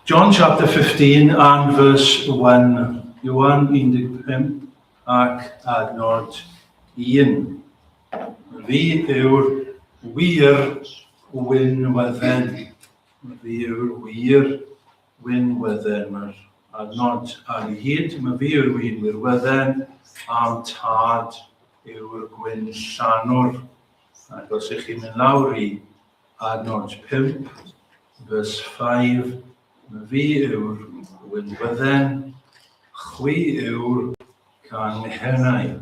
John chapter 15 and verse 1. Ioan 15 ac adnod 1. Fi yw'r wir winwydden. Fi yw'r wir winwydden. Mae'r adnod ar ei hyd. Mae fi yw'r winwydden am tad yw'r gwyn llanwr. Ac os ych chi'n mynd lawr i adnod 5, verse 5, mae fi yw'r winwydden, chwi yw'r canghennau.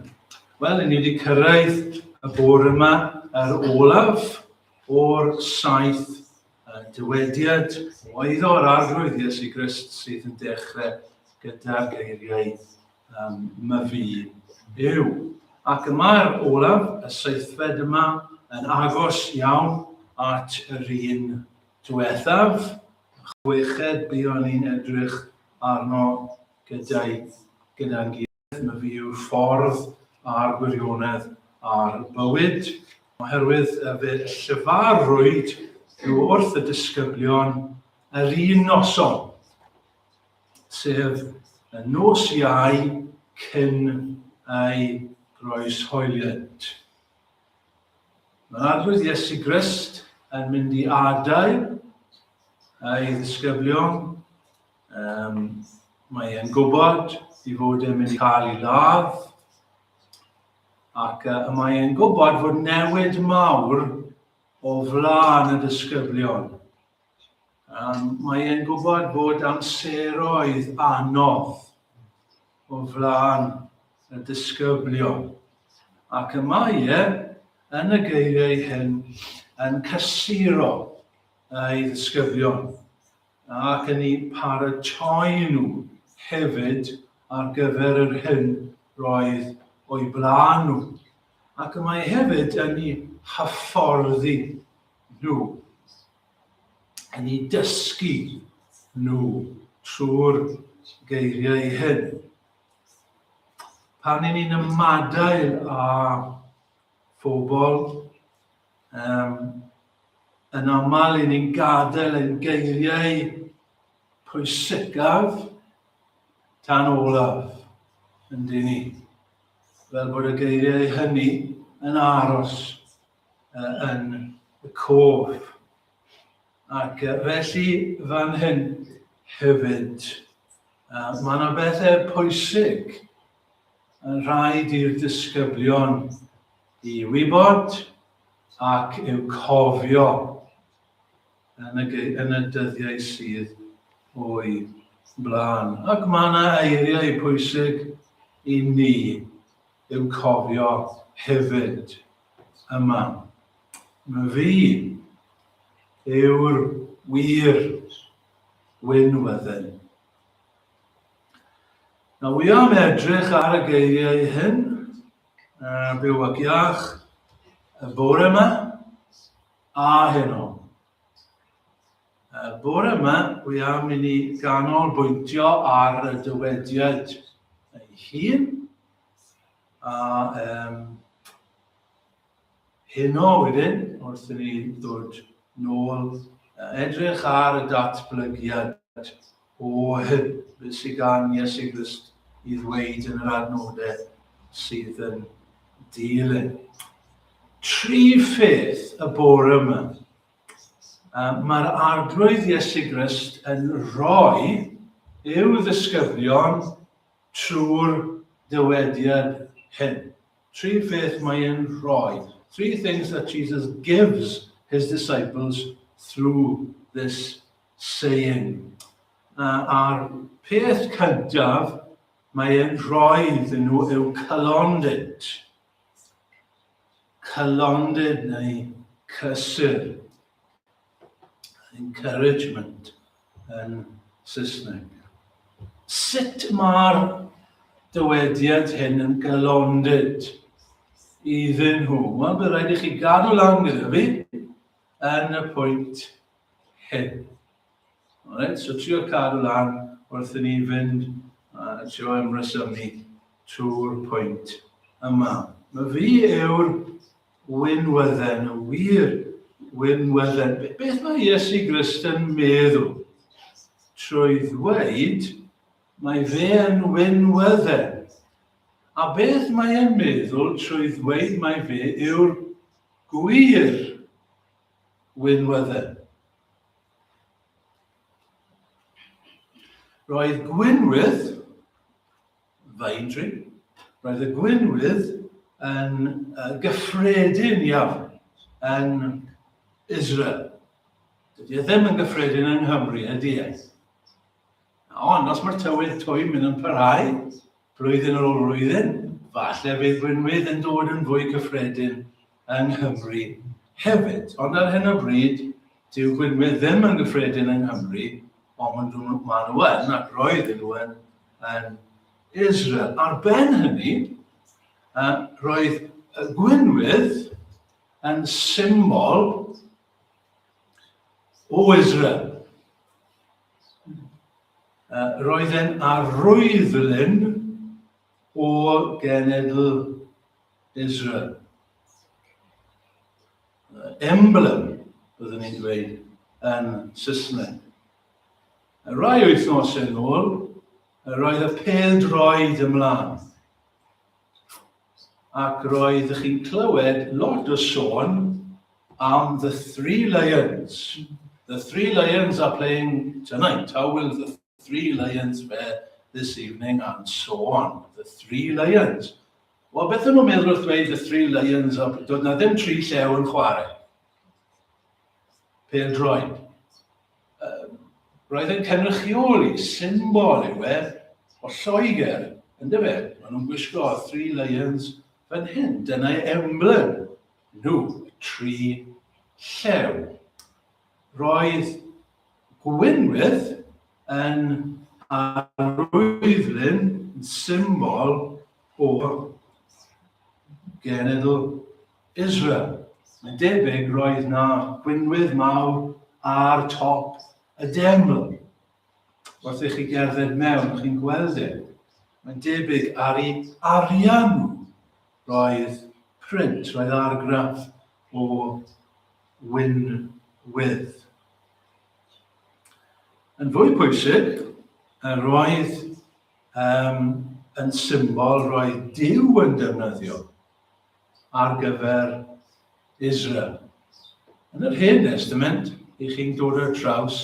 Wel, ni wedi cyrraedd y bore yma yr olaf o'r 7 dywediad oeddo'r arglwydd Iesu Grist sydd yn dechrau gyda geiriau Myfi yw. Ac yma'r olaf, y 7fed yma, yn agos iawn at yr un diwethaf. 6 buon ni'n edrych arno gyda'n gilydd. Myfi yw'r ffordd a'r gwirionedd a'r bywyd. Oherwydd fe llyfarwyd yw wrth y disgyblion yr un noson, sef y nos Iau cyn ei groeshoeliad. Mae'r arglwydd Iesu Grist yn mynd i adael ei ddisgyblion. Mae e'n gwybod i fod e'n mynd i cael ei ladd, ac mae e'n gwybod fod newid mawr o flaen y disgyblion. Mae e'n gwybod fod amseroedd anodd o flaen y disgyblion. Ac mae yn y geiriau hyn yn cysuro ei ddisgyblion ac yn ei paratoi nhw hefyd ar gyfer yr hyn roedd o'i blaen nhw. Ac mae hefyd yn ei hyfforddi nhw, yn ei dysgu nhw trwy'r geiriau hyn. Pan ni'n ymadael â phobl, yn aml i ni'n gadael ein geiriau pwysicaf tan olaf, yndyn ni. Fel bod y geiriau hynny yn aros yn y cof. Ac felly fan hyn hefyd, mae yna bethau pwysig yn rhaid i'r disgyblion i wybod ac i'w cofio yn y dyddiau sydd o'i blaen. Ac mae yna eiriau pwysig i ni i'w cofio hefyd yma. Mae fi yw'r wir winwydden. Nawr, wi am edrych ar y geiriau hyn, byw ac iach, y bore yma a heno. Y bore yma, wi am i ni ganolbwyntio ar y dywediad ei hun, a heno wedyn, wrth i ni ddod nôl, edrych ar y datblygiad o hyn, beth sydd gan Iesu Grist i ddweud yn yr adnodau sydd yn dilyn. 3 pheth y bore yma. Mae'r arglwydd Iesu Grist yn rhoi i'w ddisgyblion trwy'r dywediad hyn. 3 pheth mae e'n rhoi. 3 things that Jesus gives his disciples through this saying. A'r peth cyntaf mae e'n rhoi iddyn nhw yw cylondid. Cylondid neu cysur. Encouragement yn Saesneg. Sut mae'r dywediad hyn yn gylondid iddyn nhw? Wel, bydd rhaid i chi gadw lan gyda fi yn y pwynt hyn. Alright, so trio cadw lan wrth i ni fynd a trio ymresymu trwy'r pwynt yma. Mae fi yw'r winwydden, y wir winwydden. Beth mae Iesu Grist yn meddwl trwy ddweud mae fe yn winwydden. A beth mae e'n meddwl trwy ddweud mae fe yw'r gwir winwydden. Roedd gwynwydd, feindri, roedd y gwynwydd yn gyffredin iawn yn Israel. Dydy e ddim yn gyffredin yng Nghymru, ydy e? Ond os mae'r tywydd twy'n mynd yn parhau, blwyddyn ar ôl blwyddyn, falle fydd gwynwydd yn dod yn fwy gyffredin yng Nghymru hefyd. Ond ar hyn o bryd, dyw gwynwydd ddim yn gyffredin yng Nghymru, ond maen nhw yn, ac roedd nhw yn Israel. Ar ben hynny, roedd y gwynwydd yn symbol o Israel. Roedd e'n arwyddlyn o genedl Israel. Emblem, byddwn ni'n dweud, yn Saesneg. Rai wythnosau yn ôl, roedd y pêl-droed ymlaen. Ac roedd chi'n clywed lot o sôn am the 3 lions. The 3 lions are playing tonight. How will the 3 lions fare this evening? And so on. The 3 lions. Wel, beth yn nhw'n meddwl wrth dweud the 3 lions? Doedd na ddim 3 llew yn chwarae. Pêl-droed. Roedd yn cynrychioli, symbol yw e, o Lloegr, ynddo fe? Maen nhw'n gwisgo 3 lions fan hyn. Dyna'i emblem nhw, 3 llew. Roedd gwynwydd yn arwyddlyn, symbol o genedl Israel. Mae'n debyg roedd na gwynwydd mawr ar top y deml. Wrth i chi gerdded mewn, chi'n gweld e. Mae'n debyg ar ei arian roedd print, roedd argraff o winwydd. Yn fwy pwysig, roedd yn symbol roedd Duw yn defnyddio ar gyfer Israel. Yn yr Hen Testament, i chi'n dod ar traws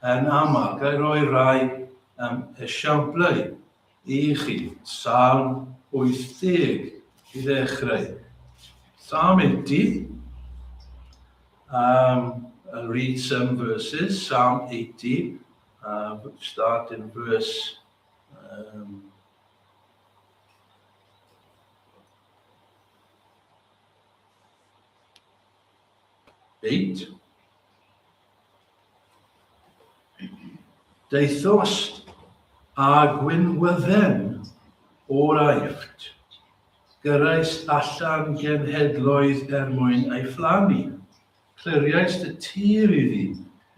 yn aml, gael roi rai esiamplau i chi. Psalm 80 i ddechrau. Psalm 80, I'll read some verses. Psalm 80, start in verse 8. Deithost a gwynwydden o'r aifft, gyrrais allan genhedloedd mwyn ei phlannu. Cliriais dy tir iddi,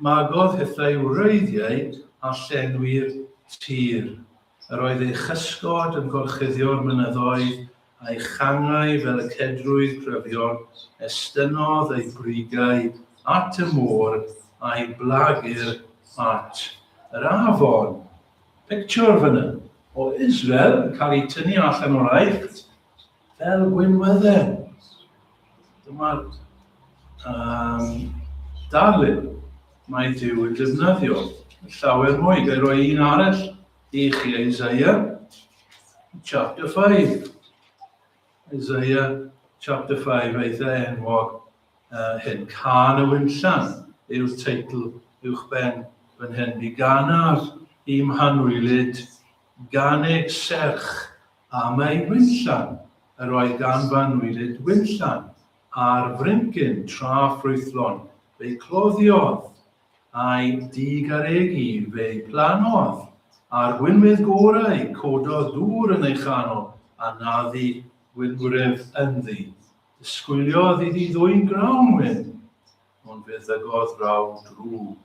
magodd hithau wreiddiau a llenwi'r tir. Yr oedd ei chysgod yn gorchuddio'r mynyddoedd, a'i changau fel y cedrwydd cryfion, estynodd ei brigau at y môr, a'i blagur at yr afon. Picture fyna o Israel yn cael ei tynnu allan o'r aifft fel gwynwydden. Dyma'r darlun mae Duw yn defnyddio. Llawer mwy, gael roi un arall i chi, Isaiah chapter 5. Isaiah chapter 5, eitha enwog hyn. Can y Wynllan yw'r teitl uwchben fan hyn. Bu ganaf I mhanwylid ganeg serch am ei wynllan. Yr oedd gan fanwylid wynllan a'r fryncyn tra ffrwythlon fe'i cloddiodd a'i digaregu fe'i planodd a'r gwynwydd gorau cododd dŵr yn ei chanol a naddi wynwryf ynddi. Ysgwyliodd iddi ddwy'n grawnwyn, ond fe ddygodd raw drwg.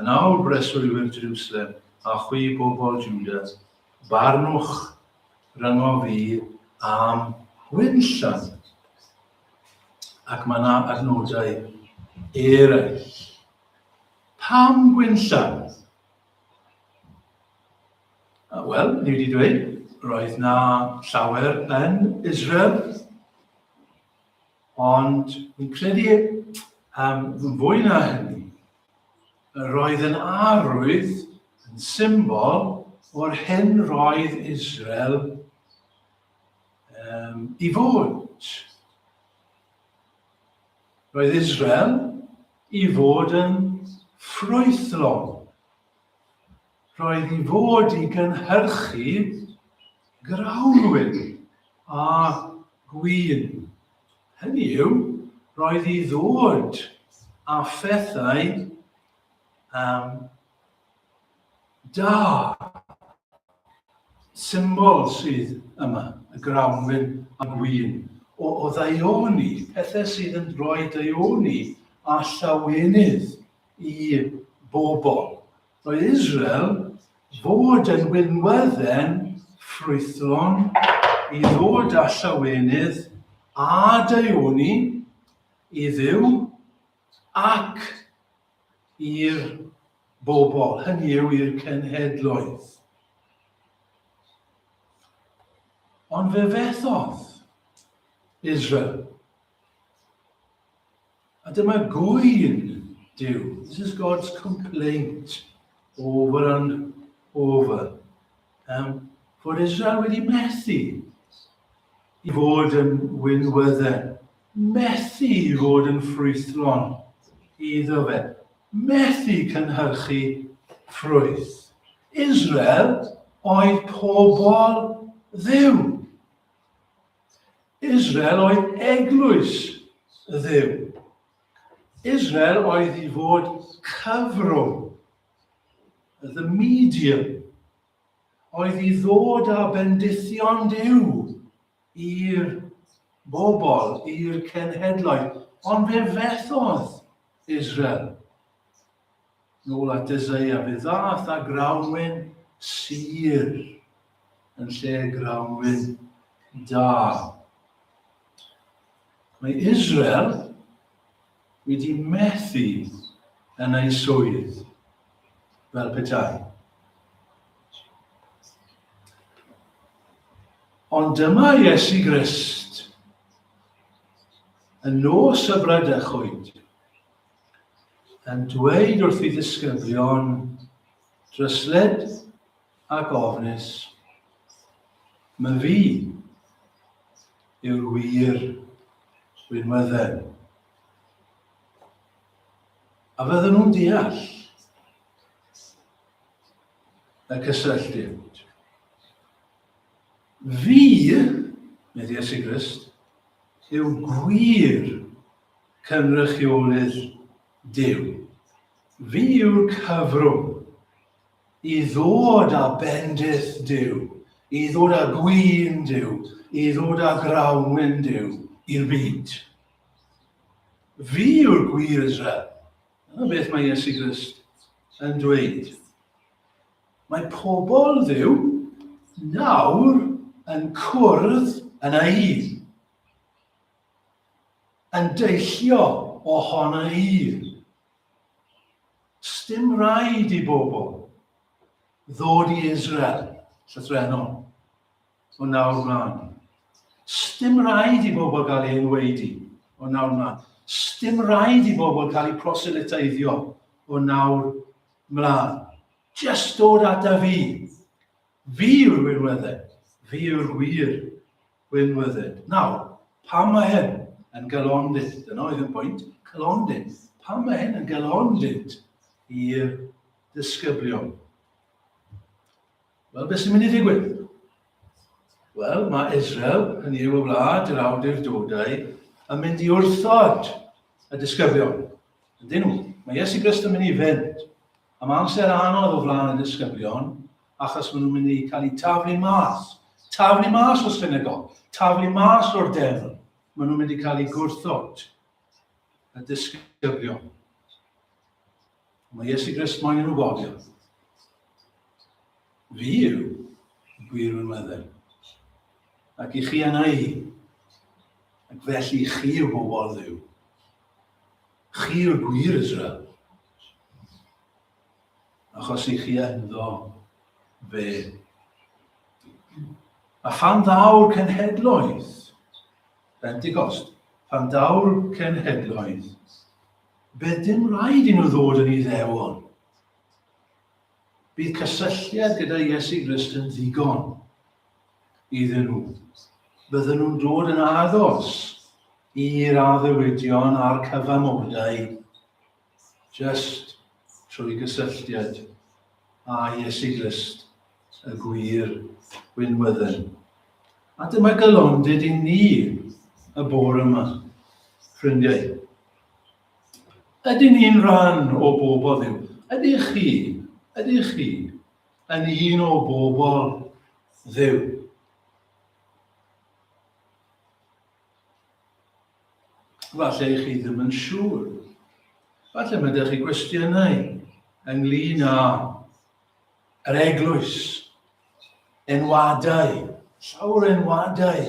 Yn awr breswylwyr Jerusalem a chwi bobl Juda, barnwch ryngo fi am wynllan. Ac mae yna adnodau eraill. Pam gwynllan? Wel, ni wedi dweud, roedd na llawer yn Israel, ond fi'n credu fwy na hynny, roedd yn arwydd, yn symbol o'r hyn roedd Israel i fod. Roedd Israel i fod yn ffrwythlon. Roedd i fod i gynhyrchu grawnwyn a gwyn. Hynny yw, roedd i ddod a phethau da, symbol sydd yma, y grawnwyn a gwyn, o ddaioni, pethau sydd yn rhoi ddaioni a llawenydd i bobl. Roedd Israel fod yn winwydden ffrwythlon i ddod â llawenydd a ddaioni i Dduw ac i'r bobl, hynny yw i'r cenhedloedd. Ond fe fethodd Israel. A dyma gwyn Duw. This is God's complaint over and over. Fod Israel wedi methu i fod yn winwydden. Methu i fod yn ffrwythlon iddo fe. Methu cynhyrchu ffrwyth. Israel oedd pobl Dduw. Israel oedd eglwys Dduw. Israel oedd i fod cyfrwng, the medium, oedd i ddod â bendithion Duw i'r bobl, i'r cenhedloedd, ond fe fethodd Israel. Nôl at Isaiah, fe ddath â grawnwyn sur yn lle grawnwyn da. Mae Israel wedi methu yn ei swydd fel petai. Ond dyma Iesu Grist yn nos y Brydechwyd yn dweud wrth ei ddisgyblion dryslyd ac ofnus, Myfi yw'r wir winwydden. A fydden nhw'n deall y cysylltiad. Fi, medde Iesu Grist, yw gwir cynrychiolydd Duw. Fi yw'r cyfrwng i ddod â bendith Duw, i ddod â gwyn Duw, i ddod â grawnwyn Duw i'r byd. Fi yw'r gwir Israel. Dyna beth mae Iesu Grist yn dweud. Mae pobl Dduw nawr yn cwrdd yn un, yn deillio ohono un. Sdim rhaid i bobl ddod i Israel, llythrenol, o nawr mlaen. Sdim rhaid i bobl gael ei enwedu o nawr mlaen. Sdim rhaid i bobl cael eu proselyteiddio o nawr mlaen. Just dod ata fi. Fi yw'r winwydden. Fi yw'r wir winwydden. Nawr, pam mae hyn yn galondyd? Dyna oedd y pwynt, galondyd. Pam mae hyn yn galondyd i'r disgyblion? Wel, beth sy'n mynd i ddigwydd? Wel, mae Israel, hynny yw y wlad, yr awdurdodau, yn mynd i wrthod y disgyblion. Ydyn nhw. Mae Iesu Grist yn mynd i fynd. Am amser anodd o flaen y disgyblion, achos maen nhw'n mynd i cael eu taflu mas. Taflu mas o'r synagog. Taflu mas o'r defl. Maen nhw'n mynd i cael eu gwrthod y disgyblion. Mae Iesu Grist moyn nhw gofio. Fi yw gwir winwydden. Ac i chi yna i. Ac felly chi yw bobl Dduw. Chi yw'r gwir Israel. Achos i chi ynddo fe A phan ddaw'r cenhedloedd, Pentecost, phan ddaw'r cenhedloedd, bydd dim rhaid i nhw ddod yn Iddewon. Bydd cysylltiad gyda Iesu Grist yn ddigon iddyn nhw. Bydden nhw'n dod yn addos i'r addewyddion a'r cyfamodau just trwy gysylltiad a Iesu Grist y gwir winwydden. A dyma galondid i ni y bore yma, ffrindiau. Ydyn ni'n rhan o bobl Dduw? Ydych chi yn un o bobl Dduw? Falle chi ddim yn siŵr. Falle mae ydych chi gwestiynau ynglyn â yr eglwys, enwadau, llawer enwadau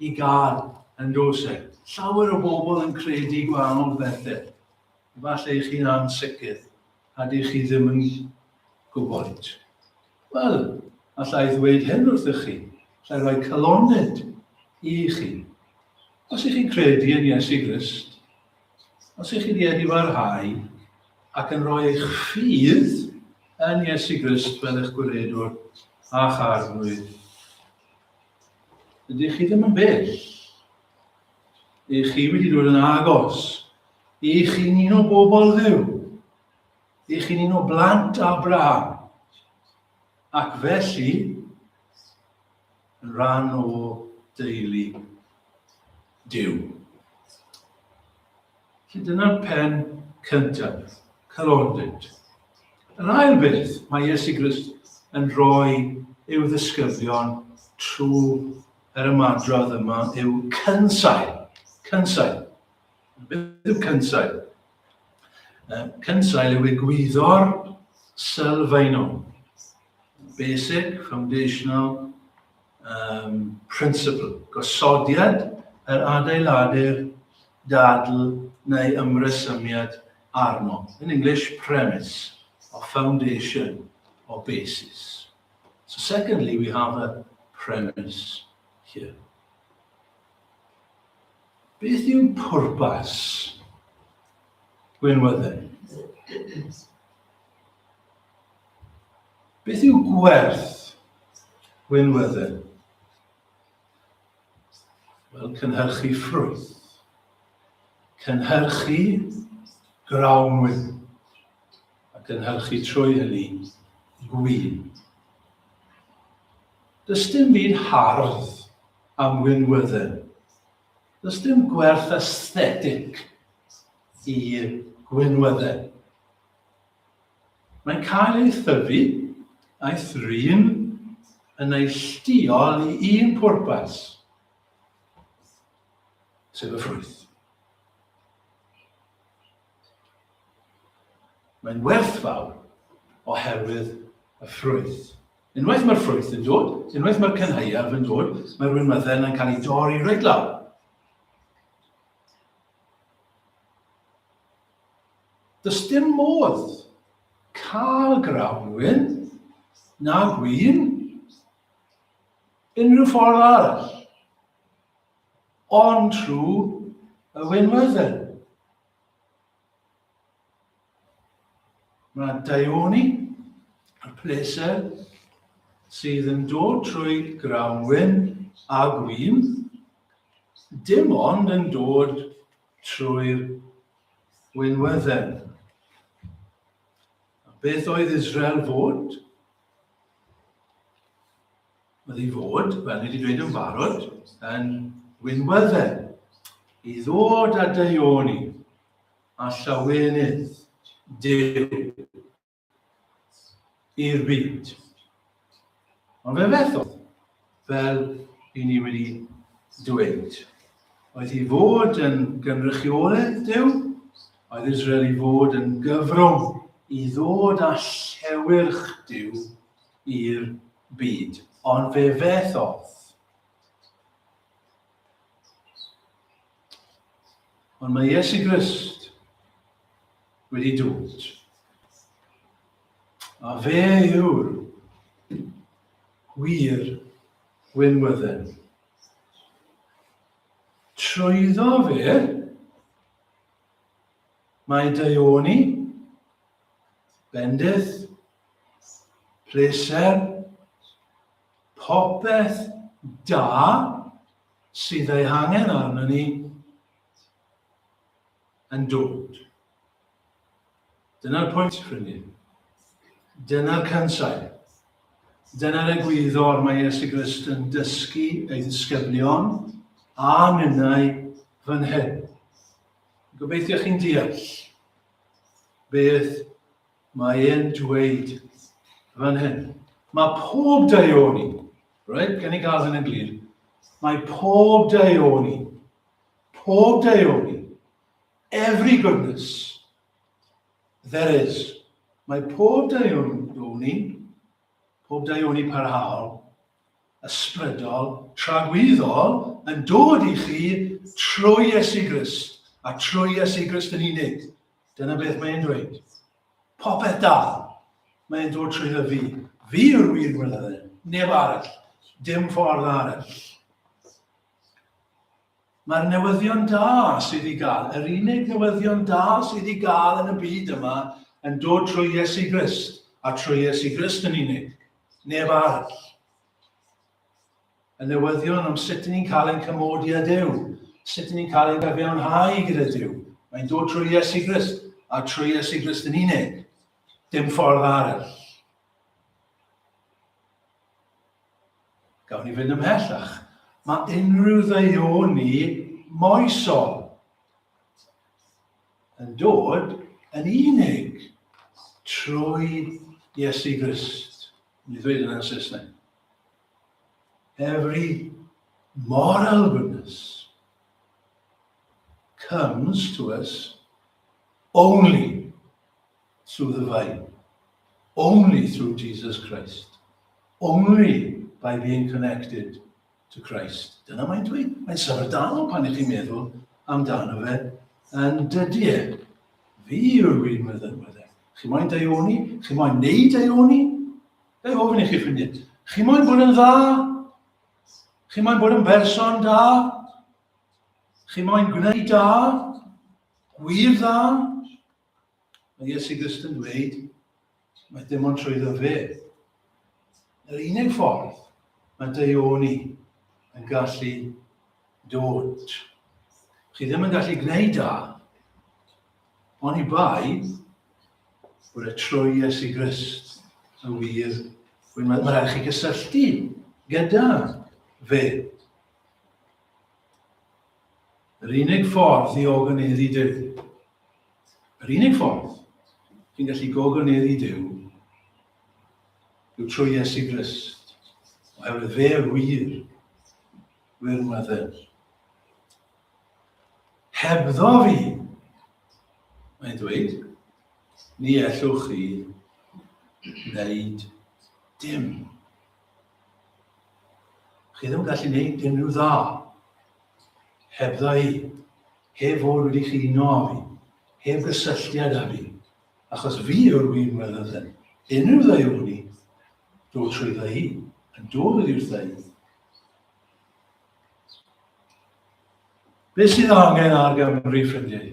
i gael yn dos e. Llawer o bobl yn credu gwahanol bethau. Falle chi'n ansicr, a dych chi ddim yn gwybod. Wel, allai ddweud hyn wrthych chi, allai rhoi caloned i chi. Os ych chi'n credu yn Iesu Grist, os ych chi wedi barhau ac yn rhoi eich ffydd yn Iesu Grist fel eich gwiredwr a charnwyr, ydych chi ddim yn bell. Ych chi wedi dod yn agos. Ych chi'n un o bobl Dduw. Ych chi'n un o blant Abraham. Ac felly, yn rhan o deulu Duw. Felly dyna'r pen cyntaf, calondid. Yr ail beth mae Iesu Grist yn rhoi i'w ddisgyblion trwy yr ymadrodd yma yw cynsail. Cynsail. Beth yw cynsail? Cynsail yw egwyddor sylfaenol. Basic, foundational principle. Gosodiad yr adeiladur dadl neu ymresymiad arno. In English, premise, or foundation, or basis. So secondly, we have a premise here. Beth yw pwrpas winwydden? Beth yw gwerth winwydden? Wel, cynhyrchu ffrwyth. Cynhyrchu grawnwyn. A cynhyrchu trwy hynny gwyn. Does dim byd hardd am winwydden. Does dim gwerth aesthetic i gwynwydden. Mae'n cael ei thyfu a'i thrin yn neilltuol i un pwrpas, sef y ffrwyth. Mae'n werthfawr oherwydd y ffrwyth. Unwaith mae'r ffrwyth yn dod, unwaith mae'r cynheuaf yn dod, mae'r winwydden yn cael ei dorri reit lawr. Does dim modd cael grawnwyn na gwyn unrhyw ffordd arall, ond trwy y winwydden. Mae daioni, y pleser, sydd yn dod trwy grawnwyn a gwyn, dim ond yn dod trwy'r winwydden. Beth oedd Israel fod? Oedd ei fod, fel ni wedi dweud yn barod, yn winwydden. I ddod a daioni a llawenydd Duw i'r byd. Ond fe fethodd, fel i ni wedi dweud, oedd ei fod yn gynrychioledd Duw, oedd Israel i fod yn gyfrwng i ddod a llewyrch Duw i'r byd. Ond fe fethodd. Ond mae Iesu Grist wedi dod. A fe yw'r wir winwydden. Trwyddo fe, mae daioni, bendith, pleser, popeth da sydd ei hangen arno ni yn dod. Dyna'r pwynt, ffrindiau. Dyna'r cansau. Dyna'r egwyddor mae Iesu Grist yn dysgu ei ddisgyblion a minnau fan hyn. Gobeithio chi'n deall beth mae e'n dweud fan hyn. Mae pob daioni, right? Gen I gael hyn yn glir. Mae pob daioni, every goodness there is. Mae pob daioni parhaol, ysbrydol, tragwyddol yn dod I chi trwy Iesu Grist, a trwy Iesu Grist yn unig. Dyna beth mae'n dweud. Popeth da, mae'n dod trwy fi. Fi yw'r winwydden, neb arall, dim ffordd arall. Mae'r newyddion da sydd I gael, yr unig newyddion da sydd I gael yn y byd yma yn dod trwy Iesu Grist, a trwy Iesu Grist yn unig, neb arall. Y newyddion am sut ni'n cael ein cymodi â Duw, sut ni'n cael ein gyfiawnhau gyda Duw. Mae'n dod trwy Iesu Grist, a trwy Iesu Grist yn unig, dim ffordd arall. Gawn ni fynd ymhellach. Mae unrhyw ddaioni moesol yn dod yn unig trwy Iesu Grist. Ni ddweud yna'n Saesneg. Every moral goodness comes to us only through the vine, only through Jesus Christ, only by being connected to Christ. Dyna mae'n dweud. Mae'n sefydlon pan I chi'n meddwl amdano fe yn dydy e. Fi yw'r winwydden. Chi moyn daioni? Chi moyn neud daioni? Gai ofyn I chi ffrindiau. Chi moyn bod yn dda? Chi moyn bod yn berson da? Chi moyn gwneud da? Wir dda? Mae Iesu Grist yn dweud, mae dim ond trwyddo fe. Yr unig ffordd mae daioni yn gallu dod. Chi ddim yn gallu gwneud da, ond I bai bod trwy Iesu Grist yn wir. Mae rhaid chi gysylltu gyda fe. Yr unig ffordd I ogoneddu Duw. Yr unig ffordd chi'n gallu gogoneddu Duw yw trwy Iesu Grist. Oherwydd fe wir winwydden. Hebddo fi, mae'n dweud, ni ellwch chi wneud dim. Chi ddim yn gallu wneud unrhyw dda. Hebddo I, heb fod wedi chi uno â fi, heb gysylltiad â fi, achos fi yw'r winwydden. Unrhyw ddaioni dod trwyddo I, yn dod i'r ddau. Beth sydd angen ar Gymru, ffrindiau?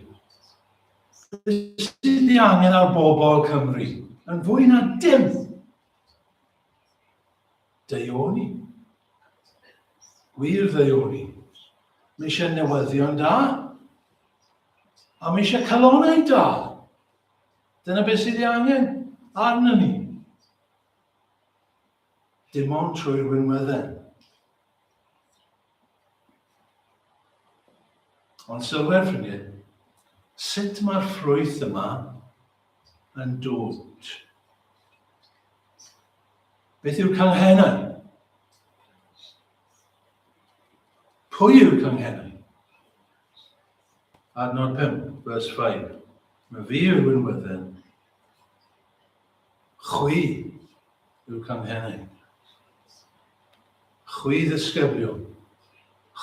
Beth sydd angen ar bobl Cymru? Yn fwy na dim. Daioni. Wir ddaioni. Mae eisiau newyddion da. A mae eisiau calonau da. Dyna beth sydd angen arno ni. Dim ond trwy'r winwydden. Ond sylwer, ffrindiau, sut mae'r ffrwyth yma yn dod? Beth yw'r canghennau? Pwy yw'r canghennau? Adnod 5, vers 5. Mae fi yw'r winwydden. Chwi yw'r canghennau. Chwi ddisgyblion.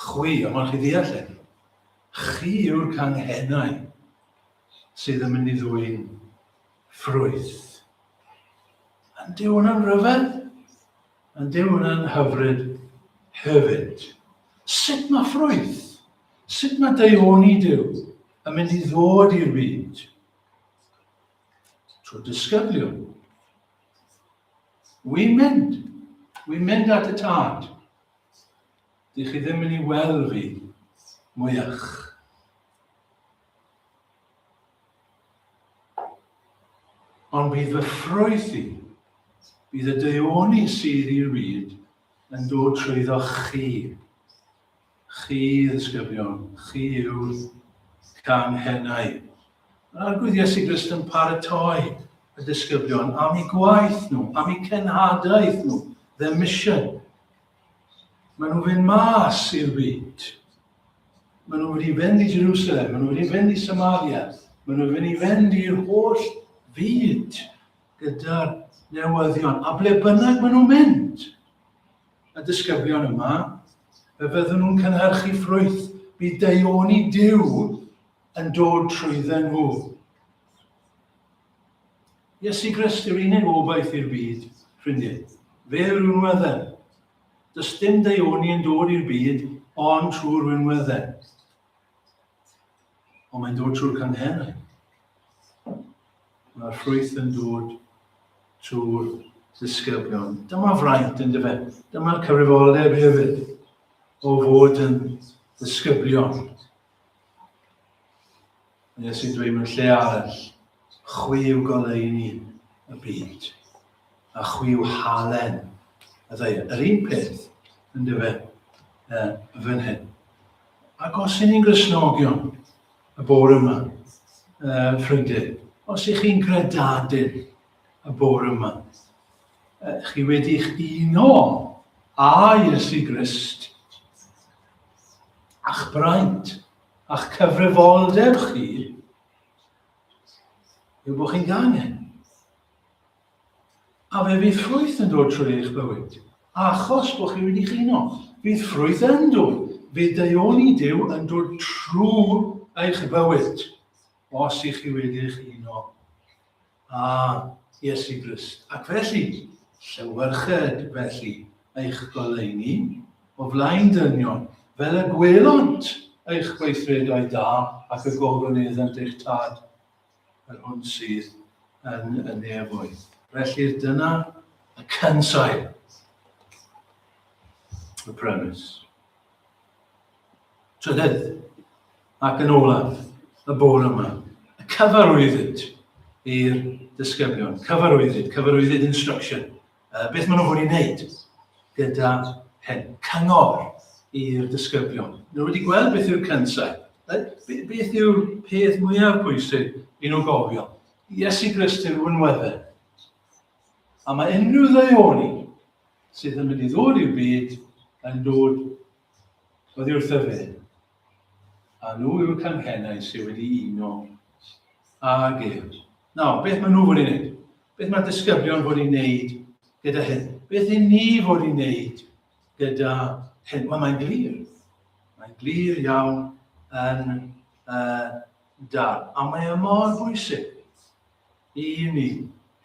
Chwi, ond mae'n chi ddeall e. Chi yw'r canghennau sydd yn mynd I ddwyn ffrwyth. Yn Duw hwnna'n rhyfedd? Yn Duw hwnna'n hyfryd hefyd. Sut mae ffrwyth? Sut mae deioni Duw yn mynd I ddod i'r byd? Trwy disgyblion. Wy'n mynd at y tad. Dych chi ddim yn ei weld fi mwyach. Ond bydd fy ffrwyth I, bydd y deioni sydd i'r byd yn dod trwyddo chi. Chi ddisgyblion, chi yw'r canghennau. Mae'r arglwydd Iesu Grist yn paratoi y disgyblion am eu gwaith nhw, am eu cenhadaeth nhw, their mission. Maen nhw fynd mas i'r byd. Maen nhw wedi fynd I Jerusalem, maen nhw wedi fynd I Samaria, maen nhw wedi fynd i'r holl fyd gyda'r newyddion. A ble bynnag maen nhw'n mynd, y disgyblion yma, fe fyddwn nhw'n cynhyrchu ffrwyth, bydd deioni Duw yn dod trwydden nhw. Iesu Grist yw'r unig obaith i'r byd, ffrindiau. Fe yw'r winwydden. Does dim deioni yn dod i'r byd, ond trwy'r winwydden. Ond mae'n dod trwy'r canghennau. Mae'r ffrwyth yn dod trwy'r disgyblion. Dyma fraint yn dyfe. Dyma'r cyfrifoldeb hefyd o fod yn disgyblion. Iesu dweud mewn lle arall, chwiw goleuni y byd, a chwiw halen y ddeir. Yr un peth yn dyfe fan hyn. Ac os ydyn ni'n Gristnogion y bore yma, ffrindiau, os ydych chi'n gredadyn y bore yma, chi wedi'ch uno a Iesu Grist, a'ch braint, a'ch cyfrifoldeb chi, yw bod chi'n gangen. A fe fydd ffrwyth yn dod trwy eich bywyd. Achos bod chi wedi'ch uno, fydd ffrwyth yn dod. Fydd deioni Duw yn dod trwy eich bywyd. Os ych chi wedi'ch uno a Iesu Grist. Ac felly, llywyrched felly eich goleuni o flaen dynion, fel y gwelont eich gweithredau da ac y gogonyddant eich tad yr hwn sydd yn nefoedd. Felly dyna y cynsail, y premise. Trydydd, ac yn olaf, y bore yma, y cyfarwyddyd i'r disgyblion. Cyfarwyddyd instruction. Beth maen nhw fod I wneud gyda hyn? Cyngor i'r disgyblion. Nhw wedi gweld beth yw'r cynsail. Beth yw'r peth mwyaf pwysig I nhw gofio? Iesu Grist yw'r winwydden. A mae unrhyw ddeioni sydd yn mynd I ddod i'r byd yn dod oddi wrtho fe. A nhw yw'r canghennau sydd wedi uno ag ef. Nawr, beth maen nhw fod I wneud? Beth mae'r disgyblion fod I wneud gyda hyn? Beth I ni fod I wneud gyda hyn? Wel, mae'n glir. Mae'n glir iawn yn dar. A mae e mor bwysig I ni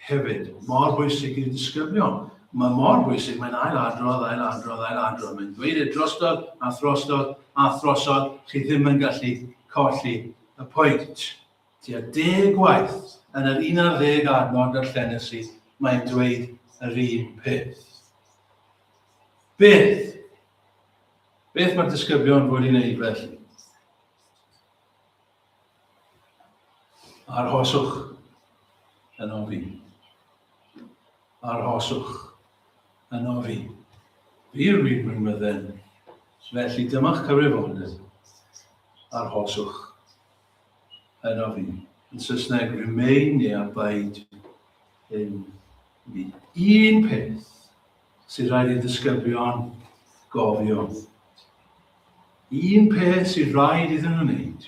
hefyd. Mor bwysig i'r disgyblion. Mae mor bwysig, mae'n ailadrodd. Mae'n dweud e drostodd, a throsod, chi ddim yn gallu colli y pwynt. Tua 10 gwaith yn yr 11 adnod o'r llenesi, mae'n dweud yr un peth. Beth mae'r disgyblion fod I wneud felly? Arhoswch yn o fi. Arhoswch yn o fi. Fi'r winwydden. Felly dyma'ch cyfrifoldeb. Arhoswch yn o fi. Yn Saesneg, remain neu abide in me. Un peth sydd rhaid i'r disgyblion gofio. Un peth sydd rhaid iddyn nhw wneud.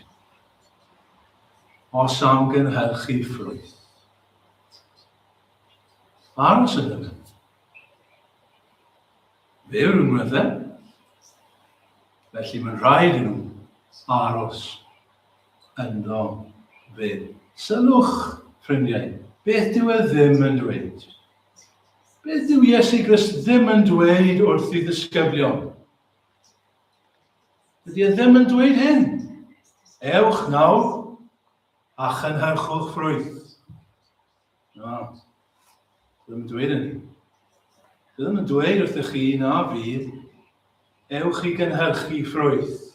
Os am gynhyrchu ffrwyth. Aros yn yma. Fe yw'r winwydden. Felly mae'n rhaid I nhw aros ynddo fe. Sylwch, ffrindiau, beth dyw e ddim yn dweud? Beth dyw Iesu Grist ddim yn dweud wrth I ddisgyblion Dydy e ddim yn dweud hyn. Ewch nawr a chynhyrchwch ffrwyth. No, ddim yn dweud hynny. Ddim yn dweud wrthych chi na fi, ewch i gynhyrchu ffrwyth.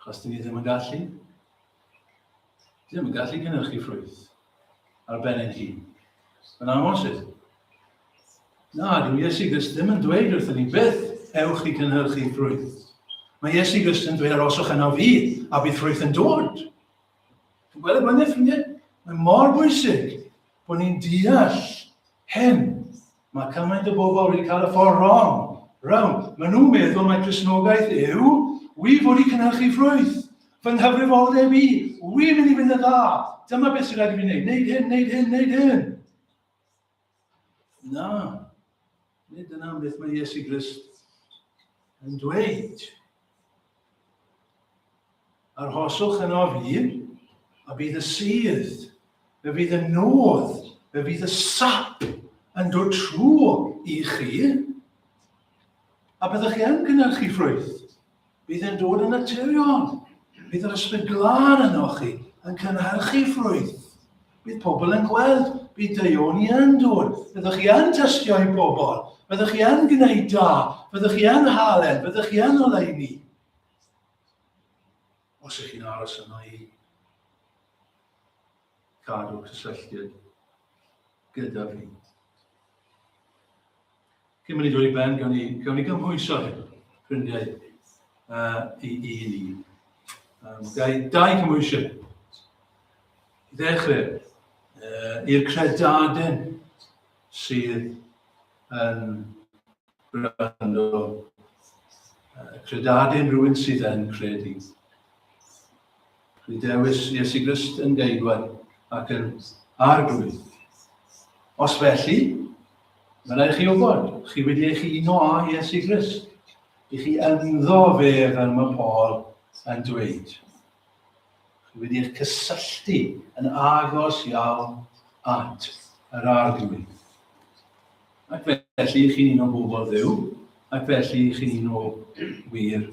Achos dyn ni ddim yn gallu. Ddim yn gallu gynhyrchu ffrwyth ar ben ein hun. Yn amosyd. Na, dyw Iesu Grist ddim yn dweud wrthyn ni byth ewch i gynhyrchu ffrwyth. Mae Iesu Grist yn dweud aroswch yna fi a bydd ffrwyth yn dod. Dwi'n gweld y blynydd ffrindiau? Mae mor bwysig bod ni'n deall hyn. Mae cymaint o bobl wedi cael y ffordd wrong. Maen nhw'n meddwl mae Cristnogaeth yw, wi fod i cynhyrchu ffrwyth. Fy nghyfrifoldeb i, wi'n mynd i fynd y dda. Dyma beth sy'n rhaid i fi wneud. Neud hyn, neud hyn, neud hyn. Na. Nid dyna beth mae Iesu Grist yn dweud. Arhoswch yno fi, a bydd y sydd, fe fydd y nodd, fe fydd y sap yn dod trwy i chi, a byddwch chi yn gynhyrchu ffrwyth. Bydd yn dod yn naturiol. Bydd yr ysbryd glân yno chi yn cynhyrchu ffrwyth. Bydd pobl yn gweld, bydd deioni yn dod. Byddwch chi yn tystio i bobl. Byddwch chi yn gwneud da. Byddwch chi yn halen. Byddwch chi yn oleuni. Os ych chi'n aros yno i cadw cysylltiad gyda fi. Cyn mynd i ddod i ben, gawn ni gymhwyso hyn, ffrindiau, i ni. Gai dau gymwysiau. I ddechrau, i'r credadyn sydd yn gwrando. Credadyn rhywun sydd yn credu. Dewis Iesu Grist yn geidwaid ac yn arglwydd. Os felly, mae rhaid chi wybod, chi wedi eich uno â Iesu Grist. I chi ynddo fe fel mae Paul yn dweud. Chi wedi eich cysylltu yn agos iawn at yr arglwydd. Ac felly chi'n un o bobl Dduw, ac felly chi'n un o wir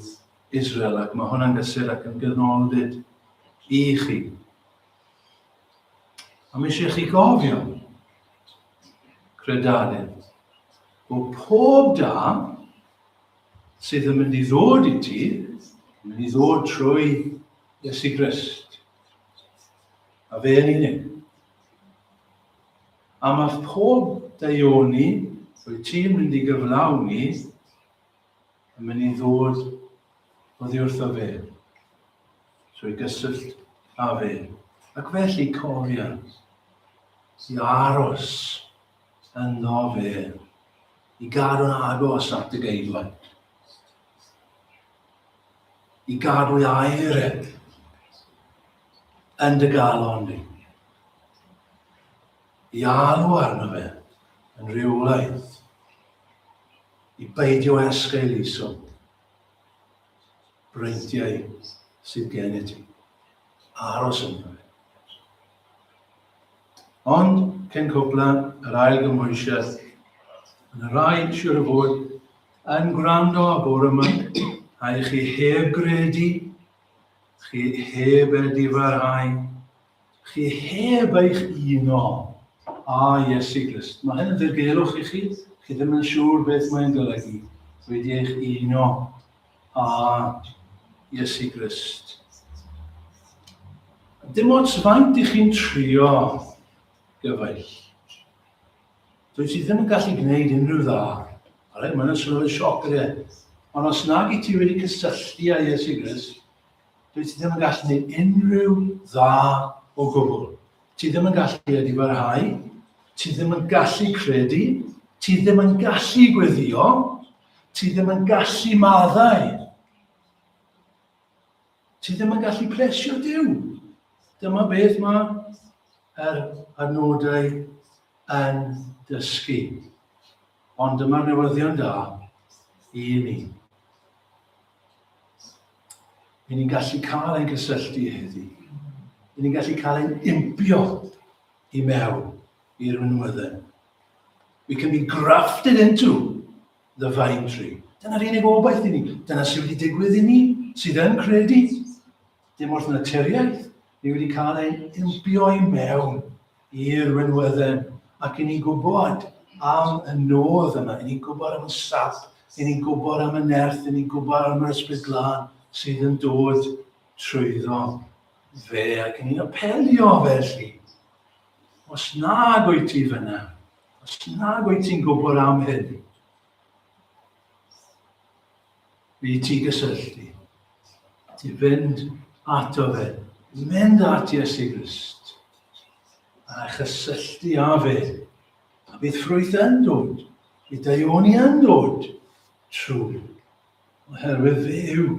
Israel, ac mae hwnna'n gysur ac yn gyfnodyd i chi. A mae eisiau chi gofio, credadyn, bod pob da sydd yn mynd i ddod i ti, yn mynd i ddod trwy Iesu Grist. A fe yn unig. A mae pob daioni rwy ti'n mynd i gyflawni yn mynd i ddod oddi wrtho fe. Trwy gysyllt a fe. Ac felly cofio i aros ynddo fe. I gadw'n agos at y geidwaid. I gadw air yn dy galon ni. I alw arno fe yn rhywlaeth. I beidio esgael iso. Breintiau sydd gen i ti. Aros yno fe. Ond, cyn cwbla, yr ail gymwysiad, yn y rai siwr o fod yn gwrando a bore yma, a chi heb gredu, chi heb edifarhau, chi heb eich uno a Iesu Grist. Mae hyn yn ddirgelwch i chi ddim yn siŵr beth mae'n golygu. Wedi eich uno a Iesu Grist. Dim ots faint i chi'n trio gyfaill. Dwi ti ddim yn gallu gwneud unrhyw dda. Mae'n sôn o'r sioc ydy. Ond os nag i ti wedi cysylltu â Iesu Grist, dwi ti ddim yn gallu gwneud unrhyw dda o gwbl. Ti ddim yn gallu edifarhau, ti ddim yn gallu credu, ti ddim yn gallu gweddio, ti ddim yn gallu maddau. Ti ddim yn gallu plesio Duw. Dyma beth mae'r adnodau yn dysgu. Ond dyma'r newyddion da i ni. I ni'n gallu cael ein cysylltu heddi. I ni'n gallu cael ein impio i mewn i'r winwydden. We can be grafted into the vine tree. Dyna'r unig obaith i ni. Dyna sydd wedi digwydd i ni, sydd yn credu. Dim wrth naturiaeth. Ni wedi cael ein impio i mewn i'r winwydden. Ac i ni'n gwybod am y nodd yma. I ni'n gwybod am y sap. I ni'n gwybod am y nerth. I ni'n gwybod am yr ysbryd glân sydd yn dod trwyddo fe. Ac i ni'n apelio felly. Os nag wyt ti fyna, os nag wyt ti'n gwybod am hyn, fi ti gysylltu. Ti fynd ato fe. Mynd at Iesu Grist. A chysylltu â fe. A bydd ffrwyth yn dod. Bydd daioni yn dod trwy. Oherwydd fe yw